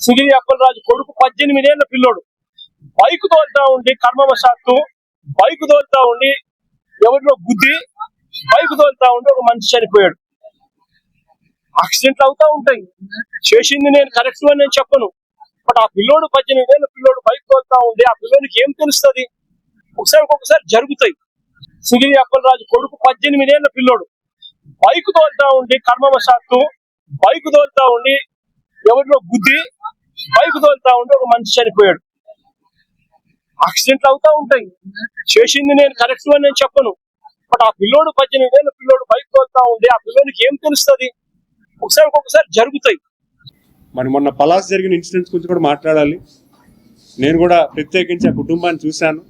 సిగిరి అప్పలరాజు కొడుకు 18 ఏళ్ల పిల్లోడు బైక్ తోలుతా ఉండి కర్మవశాత్తు బైక్ తోలుతా ఉండి ఎవరిలో గుద్ది బైక్ తోలుతా ఉండి ఒక మనిషి చనిపోయాడు. యాక్సిడెంట్లు అవుతా ఉంటాయి. చేసింది నేను కరెక్ట్ అని నేను చెప్పను. బట్ ఆ పిల్లోడు 18 ఏళ్ల పిల్లోడు బైక్ తోలుతా ఉండి ఆ పిల్లోనికి ఏం తెలుస్తుంది? ఒక్కొక్కసారి జరుగుతాయి. సిగిరి అప్పలరాజు కొడుకు 18 ఏళ్ల పిల్లోడు బైక్ తోలుతా ఉండి కర్మవశాత్తు బైక్ తోలుతా ఉండి ఎవరిలో గుద్ది బైక్ తోలుతా ఉండి ఒక మనిషి చనిపోయాడు. యాక్సిడెంట్లు అవుతా ఉంటాయి. చేసింది నేను కరెక్ట్ అని నేను చెప్పను. బట్ ఆ పిల్లోడు 18 ఏళ్ల పిల్లోడు బైక్ తోలుతా ఉండి ఆ పిల్లోనికి ఏం తెలుస్తుంది? ఒక్కొక్కసారి జరుగుతాయి. మరి మొన్న పలాస్ జరిగిన ఇన్సిడెంట్స్ గురించి కూడా మాట్లాడాలి. నేను కూడా ప్రత్యేకించి ఆ కుటుంబాన్ని చూశాను.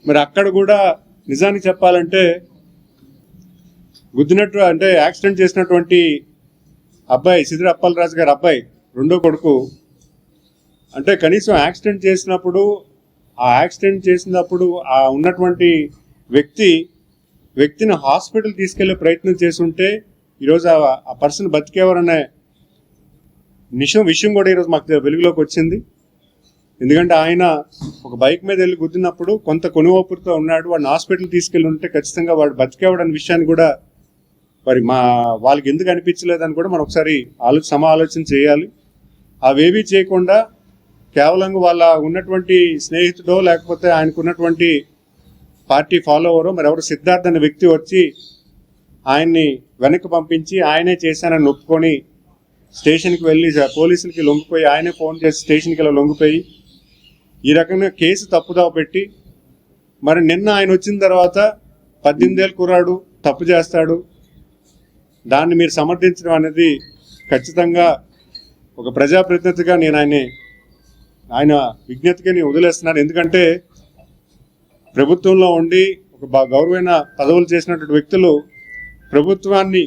మరి అక్కడ కూడా నిజానికి చెప్పాలంటే గుద్దినట్టు అంటే యాక్సిడెంట్ చేసినటువంటి అబ్బాయి సిదిరి అప్పలరాజు గారి అబ్బాయి రెండో కొడుకు అంటే కనీసం యాక్సిడెంట్ చేసినప్పుడు ఆ ఉన్నటువంటి వ్యక్తిని హాస్పిటల్ తీసుకెళ్లే ప్రయత్నం చేస్తుంటే ఈరోజు ఆ పర్సన్ బతికేవారనే విషయం కూడా ఈరోజు మాకు వెలుగులోకి వచ్చింది. ఎందుకంటే ఆయన ఒక బైక్ మీద వెళ్ళి గుద్దినప్పుడు కొంత కొనువోపురితో ఉన్నాడు. వాడిని హాస్పిటల్ తీసుకెళ్ళి ఉంటే ఖచ్చితంగా వాడు బతికేవాడనే విషయాన్ని కూడా మరి వాళ్ళకి ఎందుకు అనిపించలేదని కూడా మనం ఒకసారి ఆలోచన చేయాలి. అవేవీ చేయకుండా కేవలం వాళ్ళ ఉన్నటువంటి స్నేహితుడో లేకపోతే ఆయనకు ఉన్నటువంటి పార్టీ ఫాలోవరో మరి ఎవరు సిద్ధార్థ్ అనే వ్యక్తి వచ్చి ఆయన్ని వెనక్కి పంపించి ఆయనే చేశానని ఒప్పుకొని స్టేషన్కి వెళ్ళి పోలీసులకి లొంగిపోయి ఆయనే ఫోన్ చేసి స్టేషన్కి వెళ్ళి లొంగిపోయి ఈ రకంగా కేసు తప్పుదావ పెట్టి మరి నిన్న ఆయన వచ్చిన తర్వాత 18 ఏళ్ళ కుర్రాడు తప్పు చేస్తాడు, దాన్ని మీరు సమర్థించడం అనేది ఖచ్చితంగా ఒక ప్రజాప్రతినిధిగా నేను ఆయన విజ్ఞతగా నేను వదిలేస్తున్నాను. ఎందుకంటే ప్రభుత్వంలో ఉండి ఒక గౌరవమైన పదవులు చేసినటువంటి వ్యక్తులు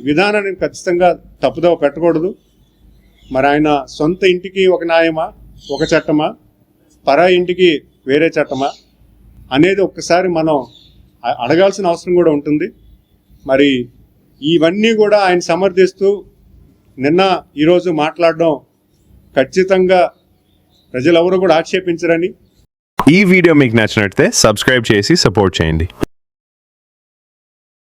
విధానాన్ని ఖచ్చితంగా తప్పుదవ పెట్టకూడదు. మరి ఆయన సొంత ఇంటికి ఒక న్యాయమా, ఒక చట్టమా, పరాయి ఇంటికి వేరే చట్టమా అనేది ఒక్కసారి మనం అడగాల్సిన అవసరం కూడా ఉంటుంది. మరి ఇవన్నీ కూడా ఆయన సమర్థిస్తూ ఈరోజు మాట్లాడడం ఖచ్చితంగా ప్రజలెవరూ కూడా ఆక్షేపించరని. ఈ వీడియో మీకు నచ్చినట్లయితే సబ్స్క్రైబ్ చేసి సపోర్ట్ చేయండి.